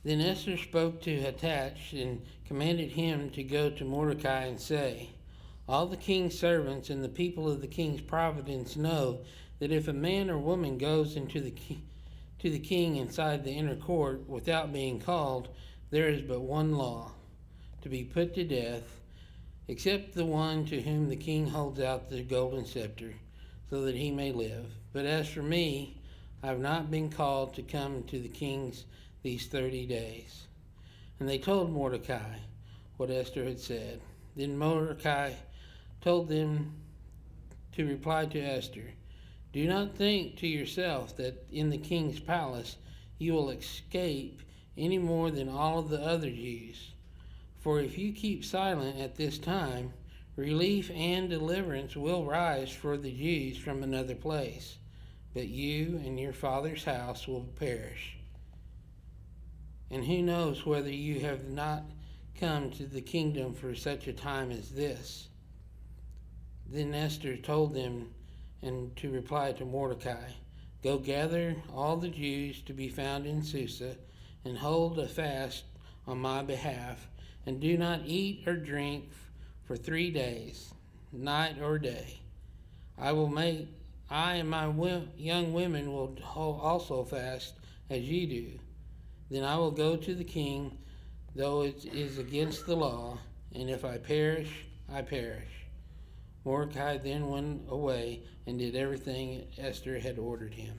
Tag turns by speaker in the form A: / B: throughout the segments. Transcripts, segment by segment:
A: Then Esther spoke to Hathach and commanded him to go to Mordecai and say, all the king's servants and the people of the king's province know that if a man or woman goes into to the king inside the inner court without being called, there is but one law, to be put to death, except the one to whom the king holds out the golden scepter, so that he may live. But as for me, I have not been called to come to the king's these 30 days. And they told Mordecai what Esther had said. Then Mordecai told them to reply to Esther, do not think to yourself that in the king's palace you will escape any more than all of the other Jews. For if you keep silent at this time, relief and deliverance will rise for the Jews from another place, but you and your father's house will perish. And who knows whether you have not come to the kingdom for such a time as this? Then Esther told them and to reply to Mordecai, go gather all the Jews to be found in Susa and hold a fast on my behalf, and do not eat or drink for 3 days, night or day. I and my young women will also fast as you do. Then I will go to the king, though it is against the law, and if I perish, I perish. Mordecai then went away and did everything Esther had ordered him.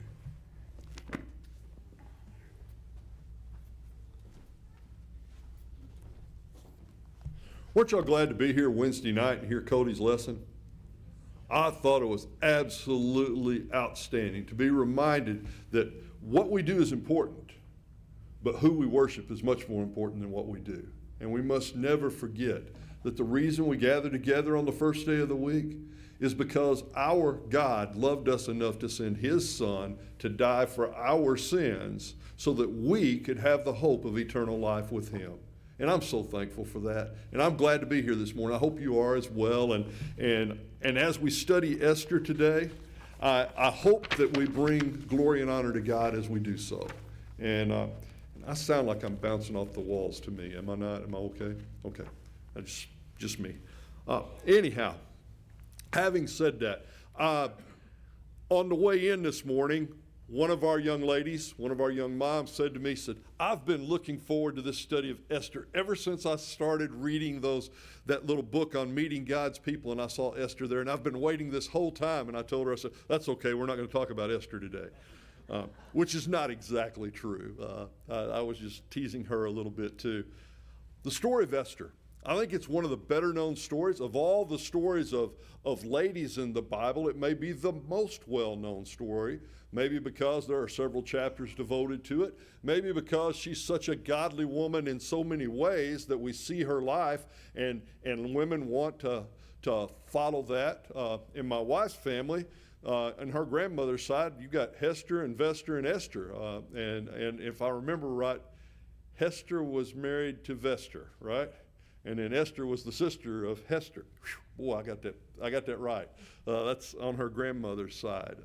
B: Weren't y'all glad to be here Wednesday night and hear Cody's lesson? I thought it was absolutely outstanding to be reminded that what we do is important, but who we worship is much more important than what we do. And we must never forget that the reason we gather together on the first day of the week is because our God loved us enough to send his son to die for our sins so that we could have the hope of eternal life with him. And I'm so thankful for that. And I'm glad to be here this morning. I hope you are as well. And as we study Esther today, I hope that we bring glory and honor to God as we do so. And I sound like I'm bouncing off the walls to me. Am I not? Am I okay? Okay. That's just me. Anyhow, having said that, on the way in this morning, one of our young ladies, one of our young moms said to me, I've been looking forward to this study of Esther ever since I started reading that little book on meeting God's people, and I saw Esther there, and I've been waiting this whole time. And I told her, I said, that's okay, we're not going to talk about Esther today. Which is not exactly true. I was just teasing her a little bit too. The story of Esther, I think it's one of the better known stories. Of all the stories of ladies in the Bible, it may be the most well-known story, maybe because there are several chapters devoted to it, maybe because she's such a godly woman in so many ways that we see her life and women want to follow that. In my wife's family, on her grandmother's side, you got Hester and Vester and Esther. And if I remember right, Hester was married to Vester, right? And then Esther was the sister of Hester. Whew, boy, I got that right. That's on her grandmother's side.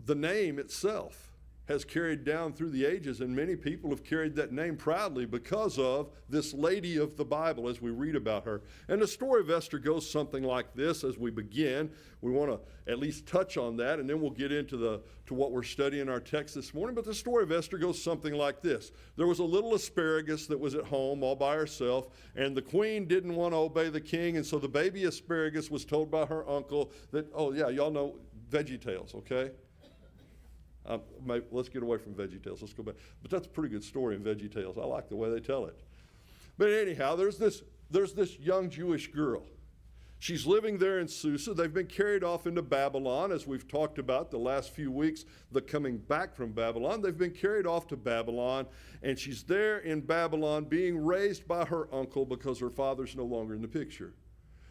B: The name itself has carried down through the ages, and many people have carried that name proudly because of this lady of the Bible as we read about her. And the story of Esther goes something like this as we begin. We want to at least touch on that, and then we'll get into what we're studying in our text this morning. But the story of Esther goes something like this. There was a little asparagus that was at home all by herself, and the queen didn't want to obey the king, and so the baby asparagus was told by her uncle that, oh yeah, y'all know VeggieTales, okay? Let's get away from VeggieTales. Let's go back. But that's a pretty good story in VeggieTales. I like the way they tell it. But anyhow, there's this young Jewish girl. She's living there in Susa. They've been carried off into Babylon, as we've talked about the last few weeks, the coming back from Babylon. They've been carried off to Babylon, and she's there in Babylon being raised by her uncle because her father's no longer in the picture.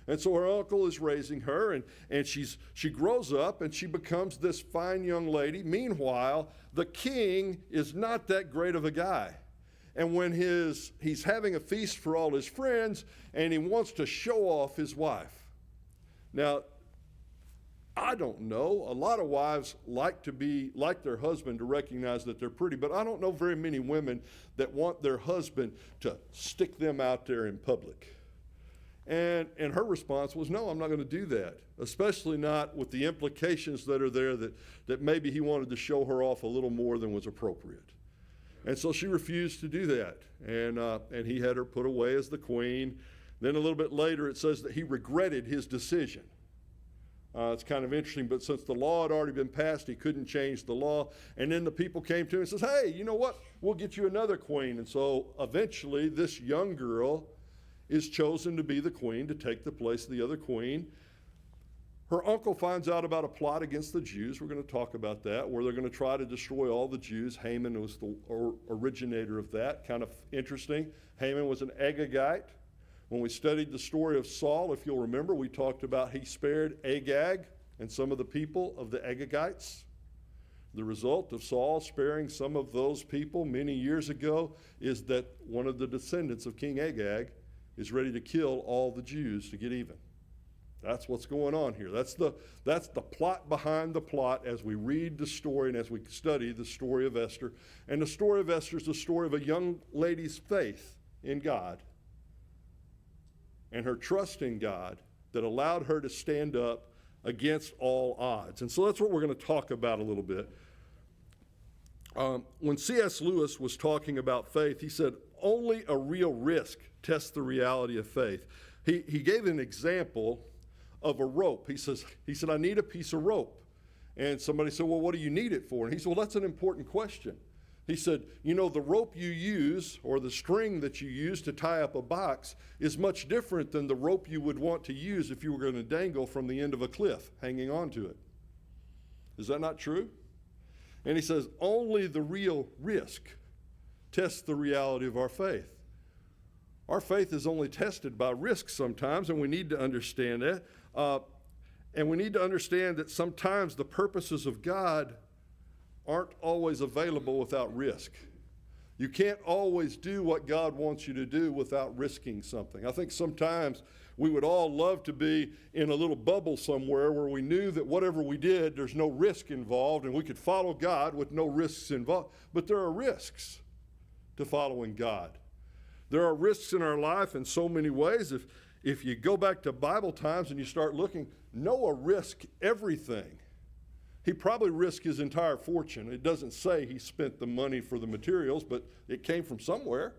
B: And so her uncle is raising her, and she grows up, and she becomes this fine young lady. Meanwhile, the king is not that great of a guy. And when he's having a feast for all his friends, and he wants to show off his wife. Now, I don't know. A lot of wives like their husband to recognize that they're pretty, but I don't know very many women that want their husband to stick them out there in public. And her response was, no, I'm not going to do that, especially not with the implications that are there that maybe he wanted to show her off a little more than was appropriate. And so she refused to do that, and he had her put away as the queen. Then a little bit later it says that he regretted his decision. It's kind of interesting, but since the law had already been passed, he couldn't change the law. And then the people came to him and says, hey, you know what? We'll get you another queen. And so eventually this young girl is chosen to be the queen, to take the place of the other queen. Her uncle finds out about a plot against the Jews. We're going to talk about that, where they're going to try to destroy all the Jews. Haman was the originator of that. Kind of interesting. Haman was an Agagite. When we studied the story of Saul, if you'll remember, we talked about he spared Agag and some of the people of the Agagites. The result of Saul sparing some of those people many years ago is that one of the descendants of King Agag is ready to kill all the Jews to get even. That's what's going on here. That's the plot behind the plot as we read the story and as we study the story of Esther. And the story of Esther is the story of a young lady's faith in God and her trust in God that allowed her to stand up against all odds. And so that's what we're going to talk about a little bit. When C.S. Lewis was talking about faith, he said, only a real risk tests the reality of faith. He gave an example of a rope. He said, I need a piece of rope. And somebody said, well, what do you need it for? And he said, well, that's an important question. He said, you know, the rope you use or the string that you use to tie up a box is much different than the rope you would want to use if you were going to dangle from the end of a cliff hanging onto it. Is that not true? And he says, only the real risk tests the reality of our faith. Our faith is only tested by risk sometimes, and we need to understand that. And we need to understand that sometimes the purposes of God aren't always available without risk. You can't always do what God wants you to do without risking something. I think sometimes we would all love to be in a little bubble somewhere where we knew that whatever we did, there's no risk involved, and we could follow God with no risks involved. But there are risks to following God. There are risks in our life in so many ways. If you go back to Bible times and you start looking, Noah risked everything. He probably risked his entire fortune. It doesn't say he spent the money for the materials, but it came from somewhere.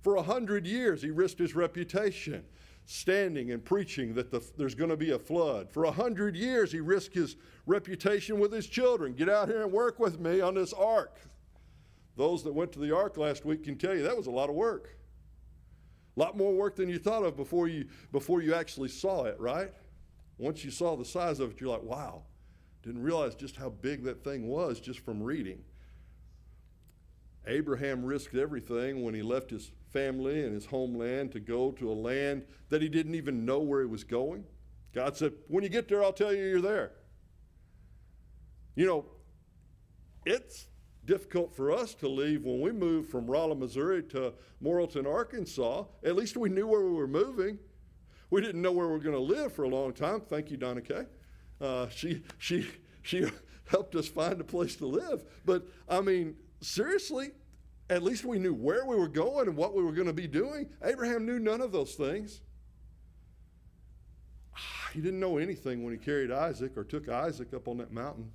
B: For 100 years, he risked his reputation, standing and preaching that there's going to be a flood. For 100 years, he risked his reputation with his children. Get out here and work with me on this ark. Those that went to the ark last week can tell you that was a lot of work. A lot more work than you thought of before you actually saw it, right? Once you saw the size of it, you're like, wow. Didn't realize just how big that thing was just from reading. Abraham risked everything when he left his family and his homeland to go to a land that he didn't even know where he was going. God said, when you get there, I'll tell you you're there. You know, it's difficult for us to leave when we moved from Rolla, Missouri to Morrilton, Arkansas. At least we knew where we were moving. We didn't know where we were going to live for a long time. Thank you, Donna Kay. She helped us find a place to live. But, I mean, seriously, at least we knew where we were going and what we were going to be doing. Abraham knew none of those things. He didn't know anything when he carried Isaac or took Isaac up on that mountain,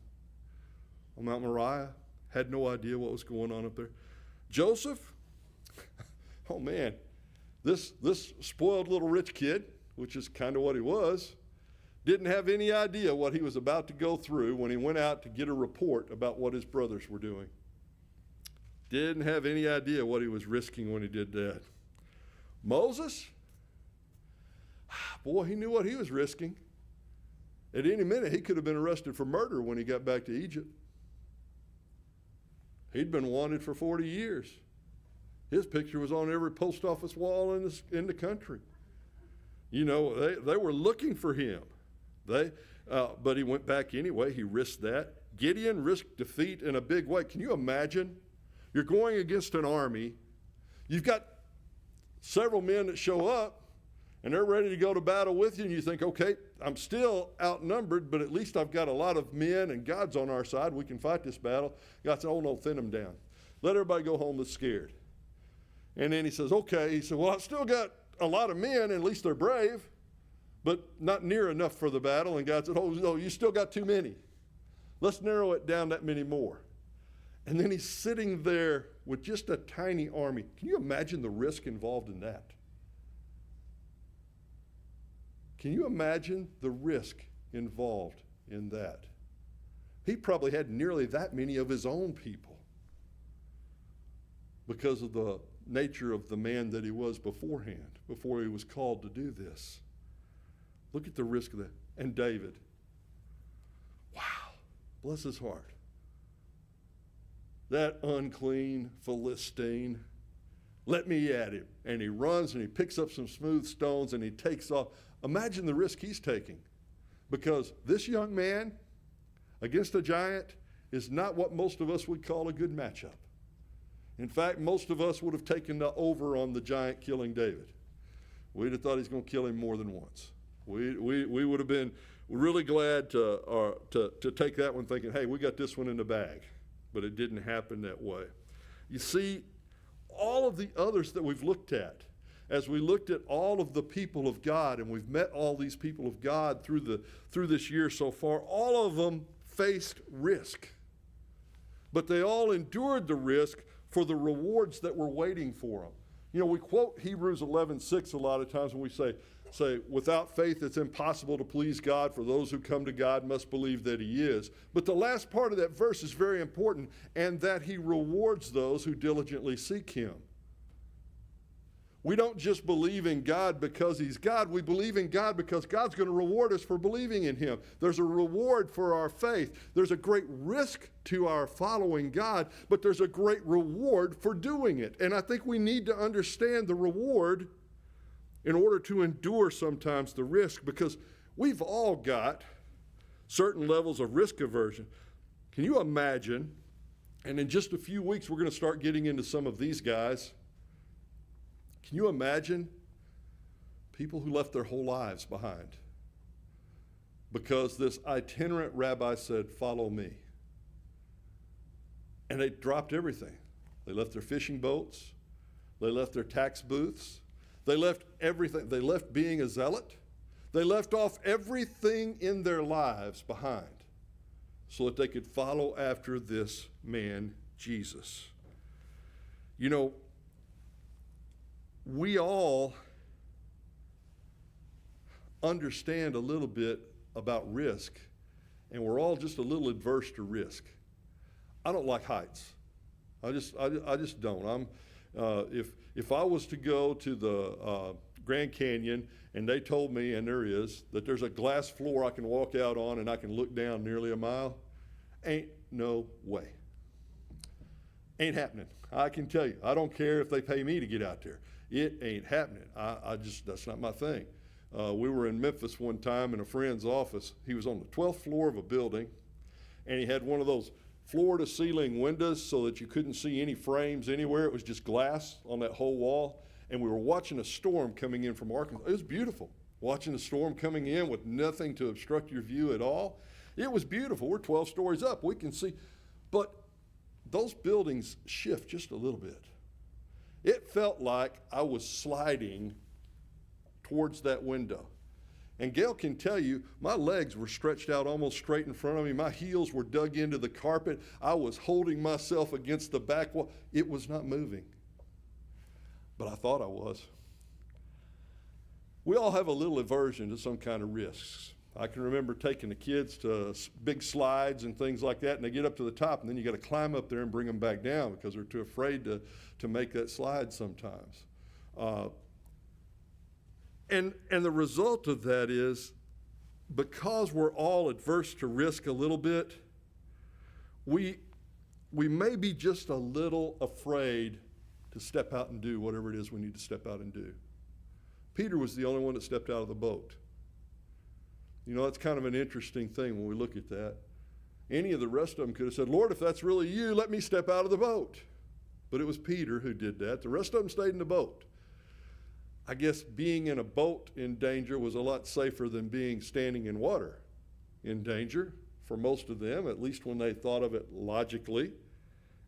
B: on Mount Moriah. Had no idea what was going on up there. Joseph, oh man, this spoiled little rich kid, which is kind of what he was, didn't have any idea what he was about to go through when he went out to get a report about what his brothers were doing. Didn't have any idea what he was risking when he did that. Moses, boy, he knew what he was risking. At any minute, he could have been arrested for murder when he got back to Egypt. He'd been wanted for 40 years. His picture was on every post office wall in the country. You know, they were looking for him. But he went back anyway. He risked that. Gideon risked defeat in a big way. Can you imagine? You're going against an army. You've got several men that show up, And they're ready to go to battle with you, and you think, okay, I'm still outnumbered, but at least I've got a lot of men, and God's on our side. We can fight this battle. God said, oh, no, thin them down. Let everybody go home that's scared. And then he says, okay. He said, well, I've still got a lot of men, and at least they're brave, but not near enough for the battle. And God said, oh, no, you still got too many. Let's narrow it down that many more. And then he's sitting there with just a tiny army. Can you imagine the risk involved in that? Can you imagine the risk involved in that? He probably had nearly that many of his own people because of the nature of the man that he was beforehand, before he was called to do this. Look at the risk of that. And David. Wow. Bless his heart. That unclean Philistine. Let me at him. And he runs and he picks up some smooth stones and he takes off. Imagine the risk he's taking, because this young man against a giant is not what most of us would call a good matchup. In fact, most of us would have taken the over on the giant killing David. We'd have thought he's going to kill him more than once. We would have been really glad to take that one thinking, hey, we got this one in the bag. But it didn't happen that way. You see, all of the others that we've looked at, as we looked at all of the people of God, and we've met all these people of God through this year so far, all of them faced risk. But they all endured the risk for the rewards that were waiting for them. You know, we quote Hebrews 11:6 a lot of times when we say, without faith it's impossible to please God, for those who come to God must believe that he is. But the last part of that verse is very important, and that he rewards those who diligently seek him. We don't just believe in God because he's God. We believe in God because God's going to reward us for believing in him. There's a reward for our faith. There's a great risk to our following God, but there's a great reward for doing it. And I think we need to understand the reward in order to endure sometimes the risk, because we've all got certain levels of risk aversion. Can you imagine, and in just a few weeks we're going to start getting into some of these guys. Can you imagine people who left their whole lives behind because this itinerant rabbi said, follow me? And they dropped everything. They left their fishing boats. They left their tax booths. They left everything. They left being a zealot. They left off everything in their lives behind so that they could follow after this man, Jesus. You know, we all understand a little bit about risk, and we're all just a little adverse to risk. I don't like heights. I just don't. If I was to go to the Grand Canyon and they told me, and there is, that there's a glass floor I can walk out on and I can look down nearly a mile, ain't no way. Ain't happening. I can tell you. I don't care if they pay me to get out there. It ain't happening. That's not my thing. We were in Memphis one time in a friend's office. He was on the 12th floor of a building, and he had one of those floor-to-ceiling windows so that you couldn't see any frames anywhere. It was just glass on that whole wall. And we were watching a storm coming in from Arkansas. It was beautiful, watching a storm coming in with nothing to obstruct your view at all. It was beautiful. We're 12 stories up. We can see. But those buildings shift just a little bit. It felt like I was sliding towards that window. And Gail can tell you, my legs were stretched out almost straight in front of me. My heels were dug into the carpet. I was holding myself against the back wall. It was not moving. But I thought I was. We all have a little aversion to some kind of risks. I can remember taking the kids to big slides and things like that, and they get up to the top, and then you got to climb up there and bring them back down because they're too afraid to make that slide sometimes. And the result of that is, because we're all adverse to risk a little bit, we may be just a little afraid to step out and do whatever it is we need to step out and do. Peter was the only one that stepped out of the boat. You know, that's kind of an interesting thing when we look at that. Any of the rest of them could have said, Lord, if that's really you, let me step out of the boat. But it was Peter who did that. The rest of them stayed in the boat. I guess being in a boat in danger was a lot safer than being standing in water in danger for most of them, at least when they thought of it logically.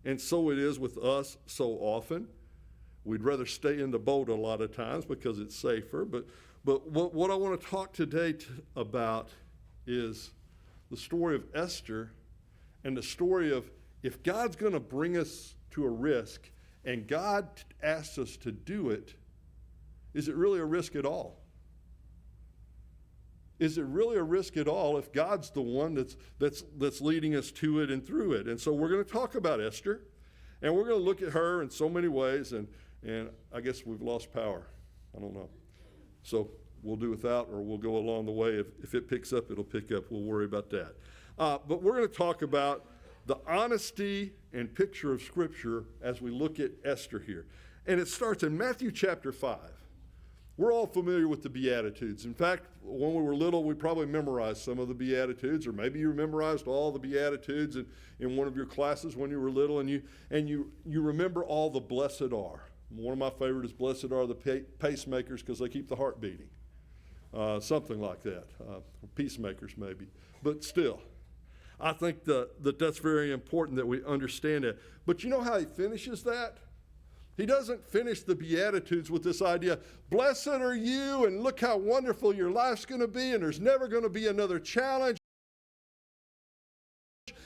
B: And so it is with us so often. We'd rather stay in the boat a lot of times because it's safer. But what I want to talk today about is the story of Esther and the story of if God's going to bring us to a risk and God asks us to do it, is it really a risk at all? Is it really a risk at all if God's the one that's leading us to it and through it? And so we're going to talk about Esther, and we're going to look at her in so many ways, and I guess we've lost power. I don't know. So we'll do without, or we'll go along the way. If it picks up, it'll pick up. We'll worry about that. But we're going to talk about the honesty and picture of Scripture as we look at Esther here. And it starts in Matthew chapter 5. We're all familiar with the Beatitudes. In fact, when we were little, we probably memorized some of the Beatitudes, or maybe you memorized all the Beatitudes in one of your classes when you were little, and you remember all the blessed are. One of my favorite is blessed are the pacemakers because they keep the heart beating. Something like that. Peacemakers maybe. But still, I think that's very important that we understand it. But you know how he finishes that? He doesn't finish the Beatitudes with this idea, blessed are you, and look how wonderful your life's going to be, and there's never going to be another challenge,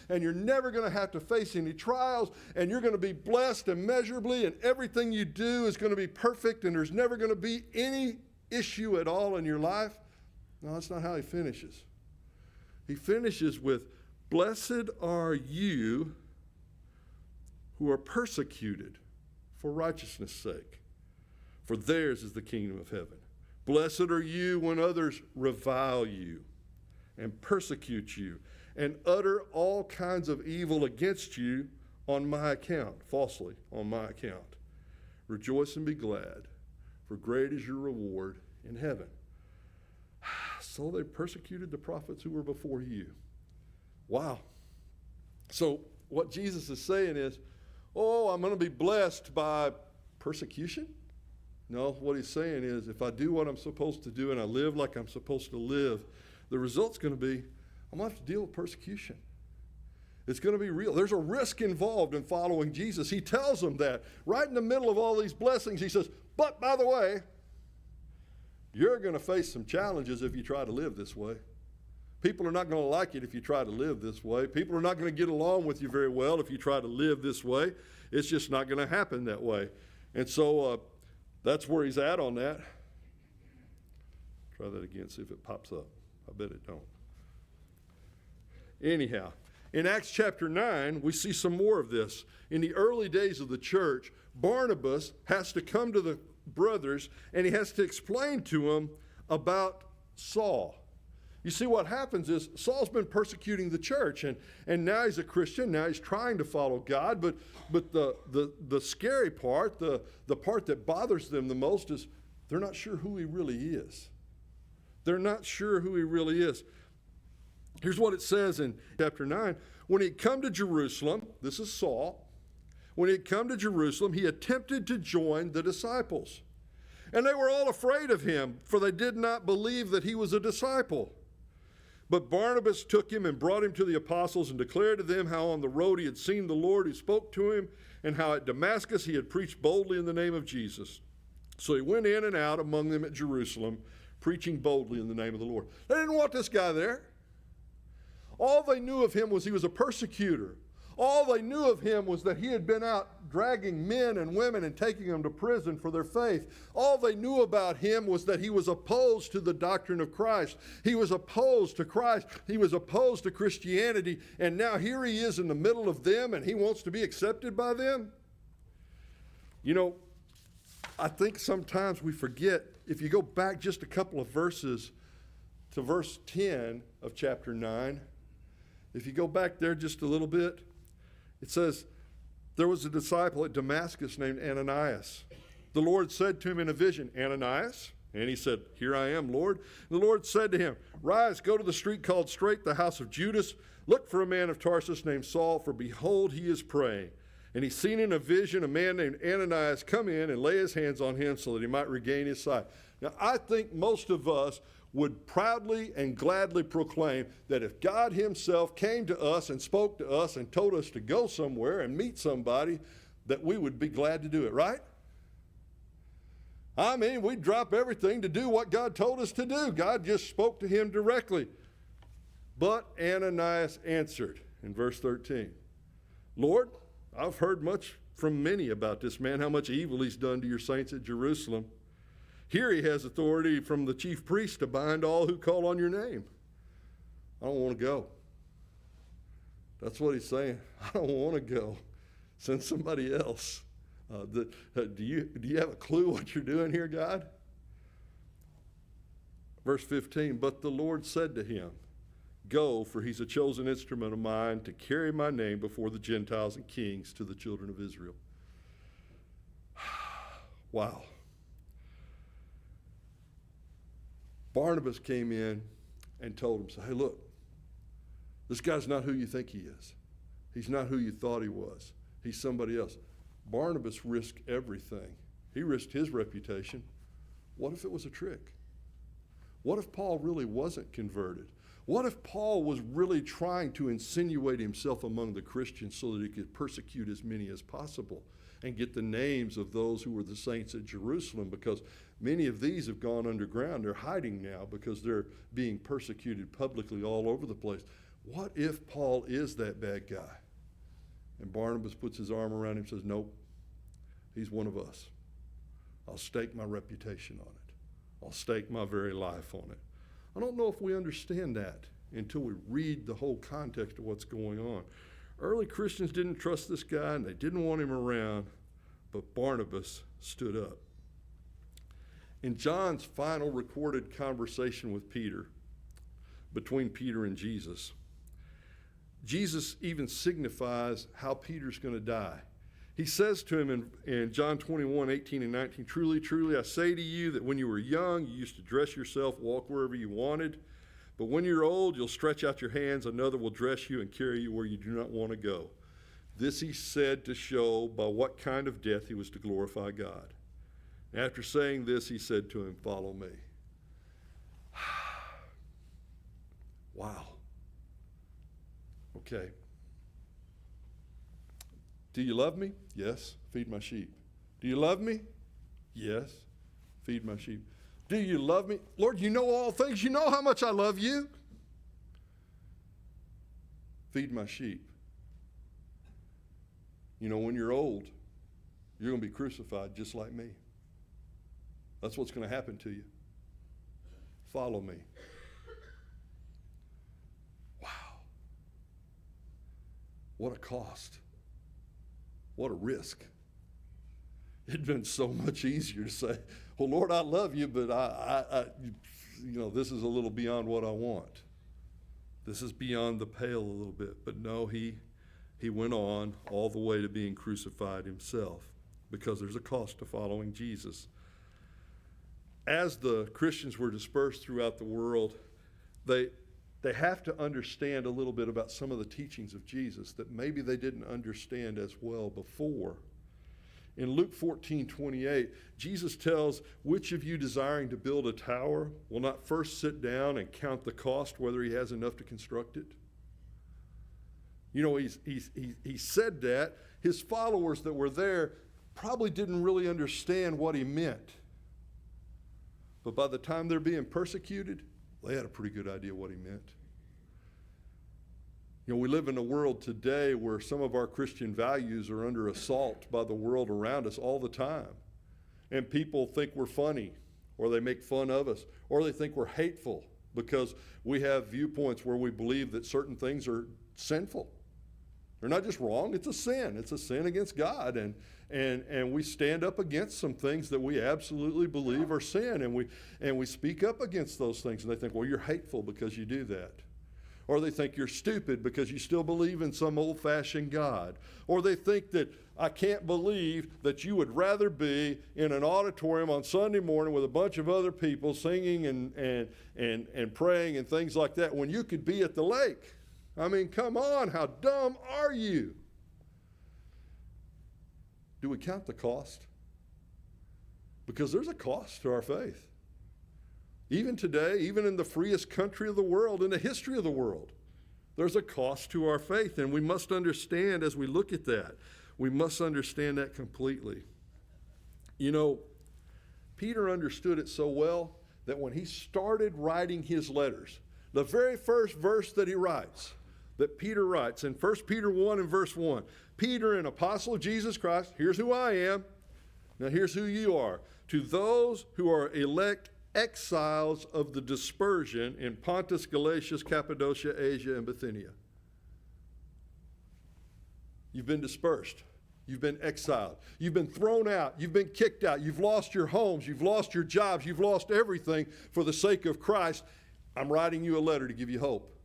B: and you're never going to have to face any trials, and you're going to be blessed immeasurably, and everything you do is going to be perfect, and there's never going to be any issue at all in your life. No, that's not how he finishes. He finishes with, blessed are you who are persecuted for righteousness' sake, for theirs is the kingdom of heaven. Blessed are you when others revile you and persecute you and utter all kinds of evil against you on my account, falsely on my account. Rejoice and be glad, for great is your reward in heaven. So they persecuted the prophets who were before you. Wow. So what Jesus is saying is, oh, I'm going to be blessed by persecution? No, what he's saying is if I do what I'm supposed to do and I live like I'm supposed to live, the result's going to be I'm going to have to deal with persecution. It's going to be real. There's a risk involved in following Jesus. He tells them that right in the middle of all these blessings. He says, but by the way, you're going to face some challenges if you try to live this way. People are not going to like it if you try to live this way. People are not going to get along with you very well if you try to live this way. It's just not going to happen that way. And so that's where he's at on that. Try that again, see if it pops up. I bet it don't. Anyhow, in Acts chapter 9, we see some more of this. In the early days of the church, Barnabas has to come to the brothers and he has to explain to them about Saul. You see, what happens is Saul's been persecuting the church, and now he's a Christian. Now he's trying to follow God, but the scary part, the part that bothers them the most is they're not sure who he really is. They're not sure who he really is. Here's what it says in chapter 9. When he had come to Jerusalem, this is Saul, when he had come to Jerusalem, he attempted to join the disciples. And they were all afraid of him, for they did not believe that he was a disciple. But Barnabas took him and brought him to the apostles and declared to them how on the road he had seen the Lord who spoke to him, and how at Damascus he had preached boldly in the name of Jesus. So he went in and out among them at Jerusalem, preaching boldly in the name of the Lord. They didn't want this guy there. All they knew of him was he was a persecutor. All they knew of him was that he had been out dragging men and women and taking them to prison for their faith. All they knew about him was that he was opposed to the doctrine of Christ. He was opposed to Christ. He was opposed to Christianity. And now here he is in the middle of them and he wants to be accepted by them. You know, I think sometimes we forget, if you go back just a couple of verses to verse 10 of chapter 9, if you go back there just a little bit, it says, there was a disciple at Damascus named Ananias. The Lord said to him in a vision, Ananias? And he said, here I am, Lord. And the Lord said to him, rise, go to the street called Straight, the house of Judas. Look for a man of Tarsus named Saul, for behold, he is praying. And he's seen in a vision a man named Ananias come in and lay his hands on him so that he might regain his sight. Now, I think most of us would proudly and gladly proclaim that if God himself came to us and spoke to us and told us to go somewhere and meet somebody, that we would be glad to do it, right? I mean, we'd drop everything to do what God told us to do. God just spoke to him directly. But Ananias answered in verse 13, Lord, I've heard much from many about this man, how much evil he's done to your saints at Jerusalem. Here he has authority from the chief priest to bind all who call on your name. I don't want to go. That's what he's saying. I don't want to go. Send somebody else. Do you have a clue what you're doing here, God? Verse 15, but the Lord said to him, go, for he's a chosen instrument of mine to carry my name before the Gentiles and kings to the children of Israel. Wow. Barnabas came in and told him, hey, look, this guy's not who you think he is. He's not who you thought he was. He's somebody else. Barnabas risked everything. He risked his reputation. What if it was a trick? What if Paul really wasn't converted? What if Paul was really trying to insinuate himself among the Christians so that he could persecute as many as possible and get the names of those who were the saints at Jerusalem? Because many of these have gone underground. They're hiding now because they're being persecuted publicly all over the place. What if Paul is that bad guy? And Barnabas puts his arm around him and says, nope, he's one of us. I'll stake my reputation on it. I'll stake my very life on it. I don't know if we understand that until we read the whole context of what's going on. Early Christians didn't trust this guy and they didn't want him around, but Barnabas stood up. In John's final recorded conversation with Peter, between Peter and Jesus, Jesus even signifies how Peter's going to die. He says to him in John 21, 18 and 19, truly, truly, I say to you that when you were young, you used to dress yourself, walk wherever you wanted. But when you're old, you'll stretch out your hands, another will dress you and carry you where you do not want to go. This he said to show by what kind of death he was to glorify God. After saying this, he said to him, follow me. Wow. Okay. Do you love me? Yes. Feed my sheep. Do you love me? Yes. Feed my sheep. Do you love me? Lord, you know all things. You know how much I love you. Feed my sheep. You know, when you're old, you're going to be crucified just like me. That's what's going to happen to you. Follow me. Wow. What a cost. What a risk. It'd been so much easier to say, well, Lord, I love you, but this is a little beyond what I want. This is beyond the pale a little bit. But no, he went on all the way to being crucified himself because there's a cost to following Jesus. As the Christians were dispersed throughout the world, they have to understand a little bit about some of the teachings of Jesus that maybe they didn't understand as well before. In Luke 14:28, Jesus tells, which of you desiring to build a tower will not first sit down and count the cost, whether he has enough to construct it? You know, he said that. His followers that were there probably didn't really understand what he meant. But by the time they're being persecuted, they had a pretty good idea what he meant. You know, we live in a world today where some of our Christian values are under assault by the world around us all the time. And people think we're funny, or they make fun of us, or they think we're hateful because we have viewpoints where we believe that certain things are sinful. They're not just wrong, it's a sin. It's a sin against God. And we stand up against some things that we absolutely believe are sin, and we speak up against those things, and they think, well, you're hateful because you do that. Or they think you're stupid because you still believe in some old-fashioned God. Or they think that I can't believe that you would rather be in an auditorium on Sunday morning with a bunch of other people singing and praying and things like that when you could be at the lake. I mean, come on, how dumb are you? do we count the cost? Because there's a cost to our faith. Even today, even in the freest country of the world, in the history of the world, there's a cost to our faith, and we must understand as we look at that, we must understand that completely. You know, Peter understood it so well that when he started writing his letters, the very first verse that Peter writes in 1 Peter 1 and verse 1, Peter, an apostle of Jesus Christ, here's who I am, now here's who you are. To those who are elect exiles of the dispersion in Pontus, Galatia, Cappadocia, Asia, and Bithynia. You've been dispersed. You've been exiled. You've been thrown out. You've been kicked out. You've lost your homes. You've lost your jobs. You've lost everything for the sake of Christ. I'm writing you a letter to give you hope.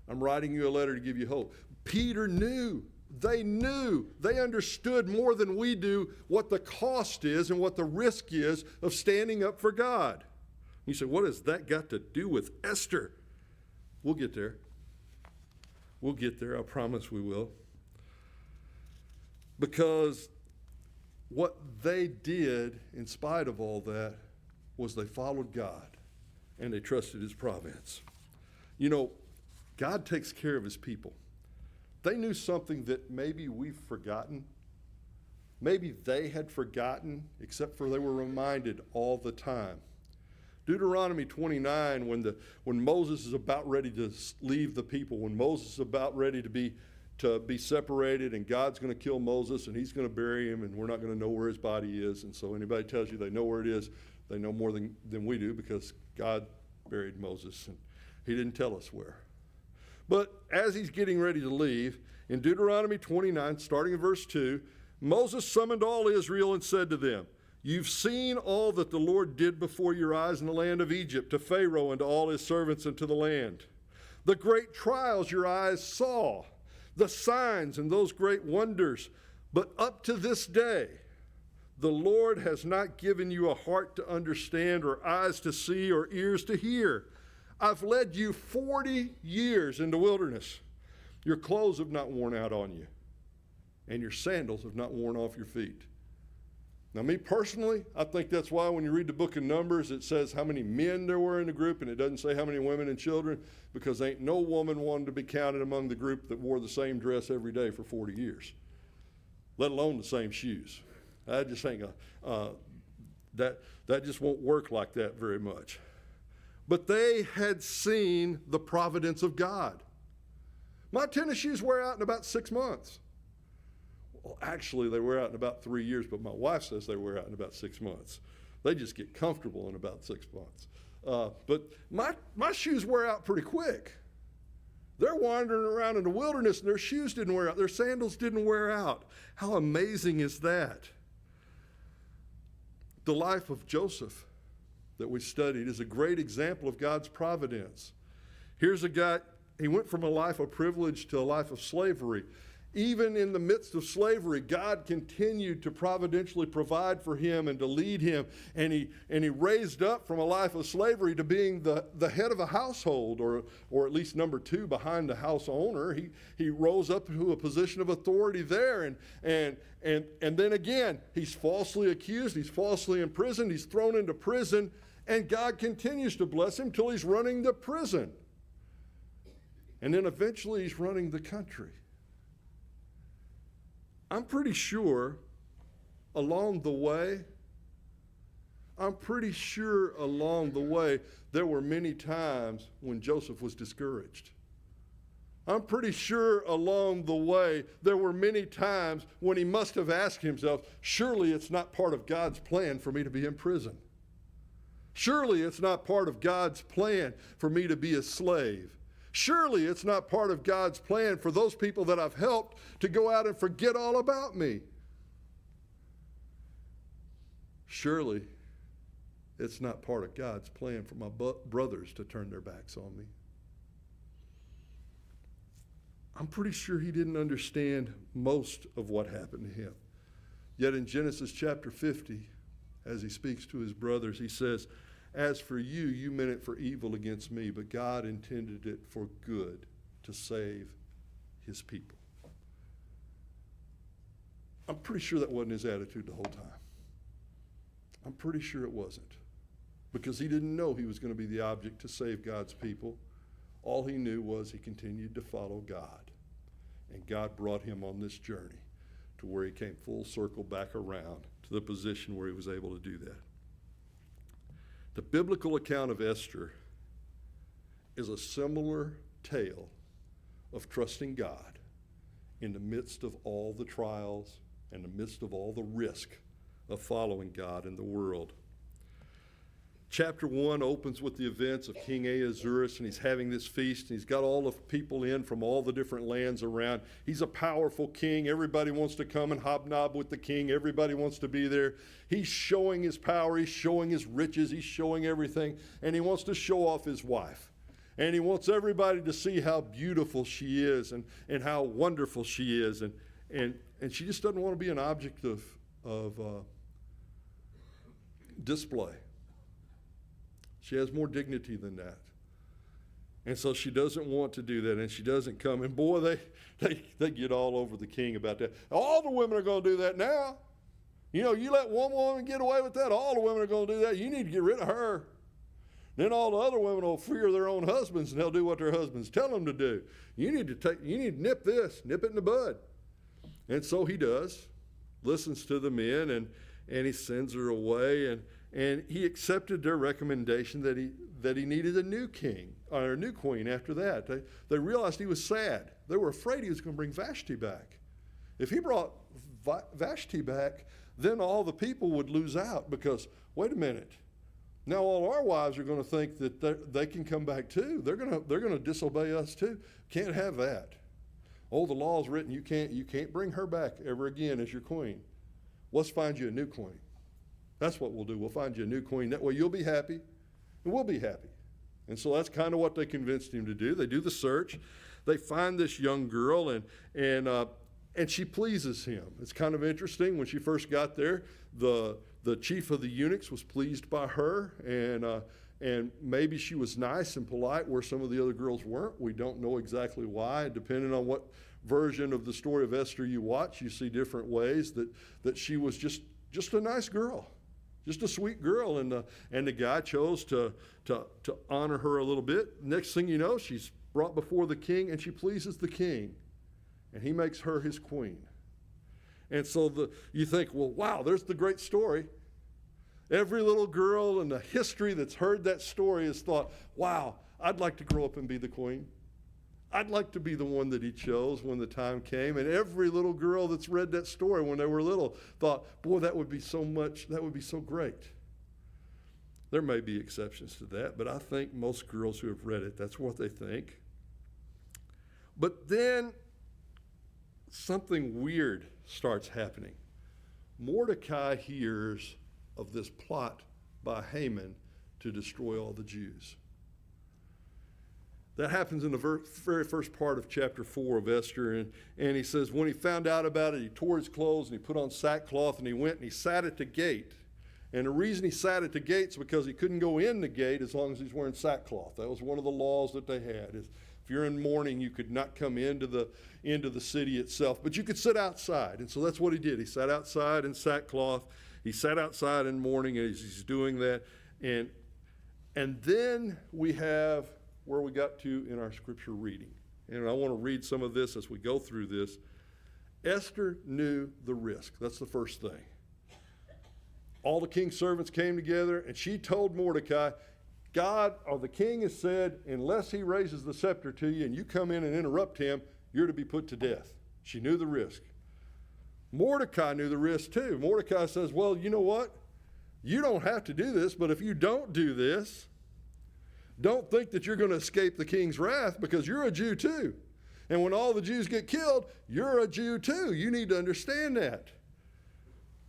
B: I'm writing you a letter to give you hope. Peter knew. They understood more than we do what the cost is and what the risk is of standing up for God. You say, what has that got to do with Esther? We'll get there. We'll get there. I promise we will. Because what they did, in spite of all that, was they followed God and they trusted his providence. You know, God takes care of his people. They knew something that maybe we've forgotten. Maybe they had forgotten, except for they were reminded all the time. Deuteronomy 29, when Moses is about ready to leave the people, when Moses is about ready to be separated, and God's going to kill Moses, and he's going to bury him, and we're not going to know where his body is. And so anybody tells you they know where it is, they know more than we do, because God buried Moses, and he didn't tell us where. But as he's getting ready to leave, in Deuteronomy 29, starting in verse 2, Moses summoned all Israel and said to them, you've seen all that the Lord did before your eyes in the land of Egypt, to Pharaoh and to all his servants and to the land. The great trials your eyes saw, the signs and those great wonders. But up to this day, the Lord has not given you a heart to understand, or eyes to see, or ears to hear. I've led you 40 years in the wilderness. Your clothes have not worn out on you, and your sandals have not worn off your feet. Now, me personally, I think that's why when you read the book of Numbers, it says how many men there were in the group, and it doesn't say how many women and children, because ain't no woman wanted to be counted among the group that wore the same dress every day for 40 years, let alone the same shoes. I just think that just won't work like that very much. But they had seen the providence of God. My tennis shoes wear out in about 6 months. Well, actually, they wear out in about 3 years, but my wife says they wear out in about 6 months. They just get comfortable in about 6 months. But my shoes wear out pretty quick. They're wandering around in the wilderness, and their shoes didn't wear out. Their sandals didn't wear out. How amazing is that? The life of Joseph that we studied is a great example of God's providence. Here's a guy, he went from a life of privilege to a life of slavery. Even in the midst of slavery, God continued to providentially provide for him and to lead him. And he raised up from a life of slavery to being the head of a household, or at least number 2 behind the house owner. He rose up to a position of authority there. And then again, he's falsely accused, he's falsely imprisoned, he's thrown into prison, and God continues to bless him till he's running the prison. And then eventually he's running the country. I'm pretty sure along the way, there were many times when Joseph was discouraged. I'm pretty sure along the way, there were many times when he must have asked himself, surely it's not part of God's plan for me to be in prison. Surely it's not part of God's plan for me to be a slave. Surely it's not part of God's plan for those people that I've helped to go out and forget all about me. Surely it's not part of God's plan for my brothers to turn their backs on me. I'm pretty sure he didn't understand most of what happened to him. Yet in Genesis chapter 50, as he speaks to his brothers, he says, as for you, you meant it for evil against me, but God intended it for good to save his people. I'm pretty sure that wasn't his attitude the whole time. I'm pretty sure it wasn't. Because he didn't know he was going to be the object to save God's people. All he knew was he continued to follow God. And God brought him on this journey to where he came full circle back around to the position where he was able to do that. The biblical account of Esther is a similar tale of trusting God in the midst of all the trials and the midst of all the risk of following God in the world. Chapter 1 opens with the events of King Ahasuerus, and he's having this feast, and he's got all the people in from all the different lands around. He's a powerful king. Everybody wants to come and hobnob with the king. Everybody wants to be there. He's showing his power. He's showing his riches. He's showing everything, and he wants to show off his wife. And he wants everybody to see how beautiful she is and how wonderful she is. And she just doesn't want to be an object of display. She has more dignity than that. And so she doesn't want to do that, and she doesn't come. And boy, they get all over the king about that. All the women are going to do that now. You know, you let one woman get away with that, all the women are going to do that. You need to get rid of her. Then all the other women will fear their own husbands, and they'll do what their husbands tell them to do. You need to nip this, nip it in the bud. And so he does, listens to the men, and he sends her away, and he accepted their recommendation that he needed a new king or a new queen after that. They realized he was sad. They were afraid he was going to bring Vashti back. If he brought Vashti back, then all the people would lose out because, wait a minute, now all our wives are going to think that they can come back too. They're going to disobey us too. Can't have that. Oh, the law is written. You can't bring her back ever again as your queen. Let's find you a new queen. That's what we'll do. We'll find you a new queen. That way you'll be happy, and we'll be happy. And so that's kind of what they convinced him to do. They do the search. They find this young girl, and she pleases him. It's kind of interesting. When she first got there, the chief of the eunuchs was pleased by her, and maybe she was nice and polite where some of the other girls weren't. We don't know exactly why. Depending on what version of the story of Esther you watch, you see different ways that she was just a nice girl. Just a sweet girl, and the guy chose to honor her a little bit. Next thing you know, she's brought before the king, and she pleases the king, and he makes her his queen. And so you think, well, wow, there's the great story. Every little girl in the history that's heard that story has thought, wow, I'd like to grow up and be the queen. I'd like to be the one that he chose when the time came. And every little girl that's read that story when they were little thought, boy, that would be so great. There may be exceptions to that, but I think most girls who have read it, that's what they think. But then something weird starts happening. Mordecai hears of this plot by Haman to destroy all the Jews. That happens in the very first part of chapter 4 of Esther. And he says, when he found out about it, he tore his clothes and he put on sackcloth and he went and he sat at the gate. And the reason he sat at the gate is because he couldn't go in the gate as long as he's wearing sackcloth. That was one of the laws that they had. If you're in mourning, you could not come into the city itself, but you could sit outside. And so that's what he did. He sat outside in sackcloth. He sat outside in mourning as he's doing that. And then we have where we got to in our scripture reading. And I want to read some of this as we go through this. Esther knew the risk. That's the first thing. All the king's servants came together, and she told Mordecai, God or the king has said, unless he raises the scepter to you and you come in and interrupt him, you're to be put to death. She knew the risk. Mordecai knew the risk too. Mordecai says, well, you know what? You don't have to do this, but if you don't do this, don't think that you're going to escape the king's wrath because you're a Jew too. And when all the Jews get killed, you're a Jew too. You need to understand that.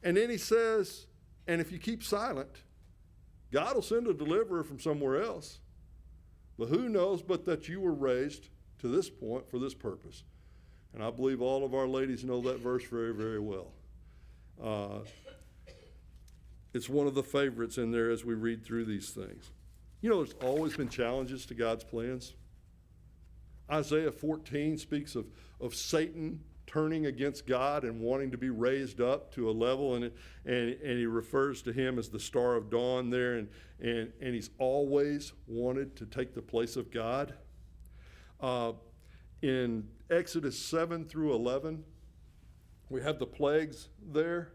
B: And then he says, and if you keep silent, God will send a deliverer from somewhere else. But who knows but that you were raised to this point for this purpose. And I believe all of our ladies know that verse very, very well. It's one of the favorites in there as we read through these things. You know, there's always been challenges to God's plans. Isaiah 14 speaks of Satan turning against God and wanting to be raised up to a level, and he refers to him as the star of dawn there, and he's always wanted to take the place of God. In Exodus 7 through 11, we have the plagues there.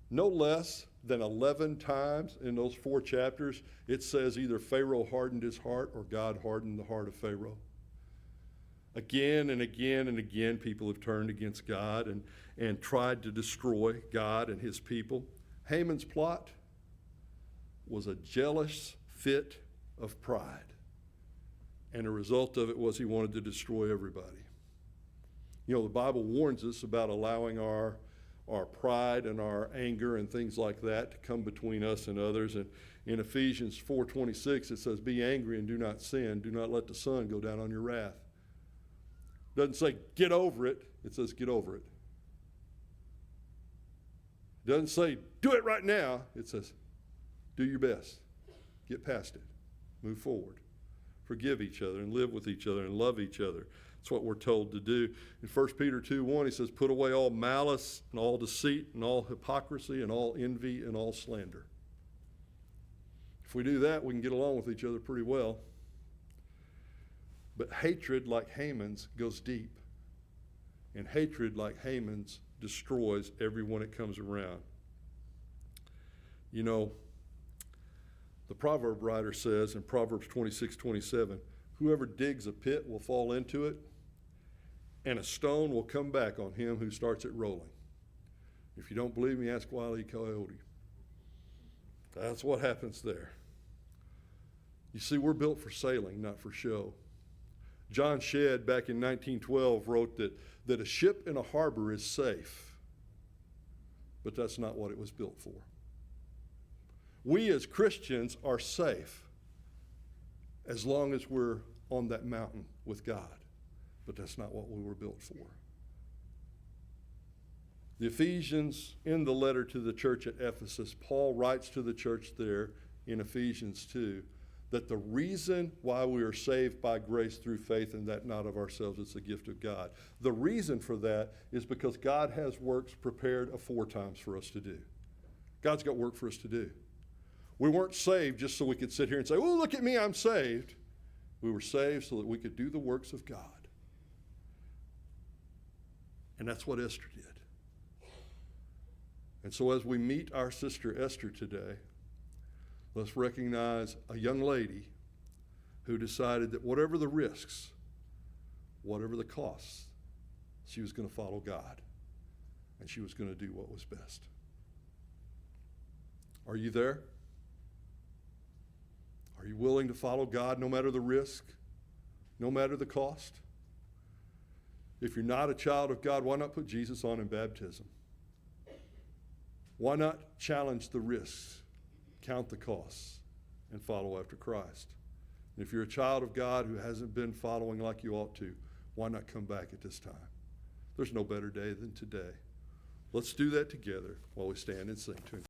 B: No less than 11 times in those 4 chapters, it says either Pharaoh hardened his heart or God hardened the heart of Pharaoh. Again and again and again, people have turned against God and tried to destroy God and his people. Haman's plot was a jealous fit of pride. And the result of it was he wanted to destroy everybody. You know, the Bible warns us about allowing our pride and our anger and things like that to come between us and others. And in Ephesians 4:26, it says, "Be angry and do not sin. Do not let the sun go down on your wrath." It doesn't say get over it. It says get over it. It doesn't say do it right now. It says do your best. Get past it. Move forward. Forgive each other and live with each other and love each other. That's what we're told to do. In 1 Peter 2:1, he says, put away all malice and all deceit and all hypocrisy and all envy and all slander. If we do that, we can get along with each other pretty well. But hatred like Haman's goes deep. And hatred like Haman's destroys everyone it comes around. You know, the proverb writer says in Proverbs 26:27, whoever digs a pit will fall into it, and a stone will come back on him who starts it rolling. If you don't believe me, ask Wile E. Coyote. That's what happens there. You see, we're built for sailing, not for show. John Shedd, back in 1912, wrote that a ship in a harbor is safe, but that's not what it was built for. We as Christians are safe as long as we're on that mountain with God. But that's not what we were built for. The Ephesians, in the letter to the church at Ephesus, Paul writes to the church there in Ephesians 2 that the reason why we are saved by grace through faith, and that not of ourselves, it's a gift of God. The reason for that is because God has works prepared aforetimes for us to do. God's got work for us to do. We weren't saved just so we could sit here and say, oh, look at me, I'm saved. We were saved so that we could do the works of God. And that's what Esther did. And so as we meet our sister Esther today, let's recognize a young lady who decided that whatever the risks, whatever the costs, she was going to follow God. And she was going to do what was best. Are you there? Are you willing to follow God no matter the risk, no matter the cost? If you're not a child of God, why not put Jesus on in baptism? Why not challenge the risks, count the costs, and follow after Christ? And if you're a child of God who hasn't been following like you ought to, why not come back at this time? There's no better day than today. Let's do that together while we stand and sing to Him.